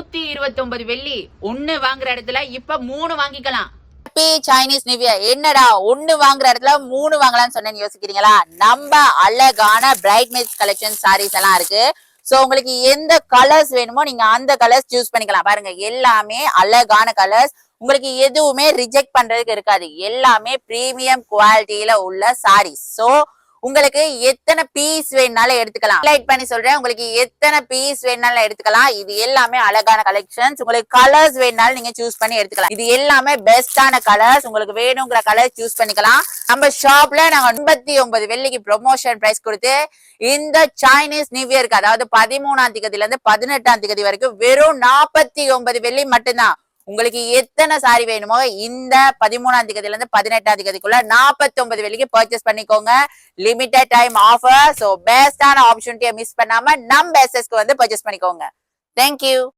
129 வெள்ளி ஒண்ணு வாங்குற இடத்துல இப்ப 3 வாங்கிக்கலாம். Happy Chinese new year. என்னடா ஒண்ணு வாங்குற இடத்துல 3 வாங்கலாம்னு சொன்னேன்னு யோசிக்கிறீங்களா? நம்ம அழகான பிரைட்மேட்ஸ் கலெக்ஷன் சாரீஸ் எல்லாம் இருக்கு. சோ உங்களுக்கு எந்த கலர்ஸ் வேணுமோ நீங்க அந்த கலர்ஸ் சூஸ் பண்ணிக்கலாம். பாருங்க எல்லாமே அழகான கலர்ஸ், உங்களுக்கு எதுவுமே ரிஜெக்ட் பண்றதுக்கு இருக்காது. எல்லாமே பிரீமியம் குவாலிட்டியில உள்ள சாரீஸ். சோ உங்களுக்கு எத்தனை பீஸ் வேணாலும் எடுத்துக்கலாம். ஹைலைட் பண்ணி சொல்றேன், உங்களுக்கு எத்தனை பீஸ் வேணாலும் எடுத்துக்கலாம். இது எல்லாமே அழகான கலெக்ஷன்ஸ். உங்களுக்கு கலர்ஸ் வேணாலும் நீங்க சூஸ் பண்ணி எடுத்துக்கலாம். இது எல்லாமே பெஸ்டான கலர்ஸ். உங்களுக்கு வேணுங்கிற கலர் சூஸ் பண்ணிக்கலாம். நம்ம ஷாப்ல நாங்க 89 வெள்ளிக்கு ப்ரொமோஷன் பிரைஸ் கொடுத்து இந்த சைனீஸ் நியூ இயருக்கு, அதாவது 13ஆம் தேதியில இருந்து 18ஆம் தேதி வரைக்கும் வெறும் 49 வெள்ளி மட்டும்தான். உங்களுக்கு எத்தனை சாரி வேணுமோ இந்த 13ஆம் தேதியில இருந்து 18ஆம் தேதிக்குள்ள 49 வெள்ளிக்கு பர்ச்சேஸ் பண்ணிக்கோங்க. Limited time offer. சோ பெஸ்டான ஆப்பர்ச்சுனிட்டியை மிஸ் பண்ணாம நம்ம எஸ்எஸ்க்கு வந்து பர்ச்சேஸ் பண்ணிக்கோங்க. தேங்க்யூ.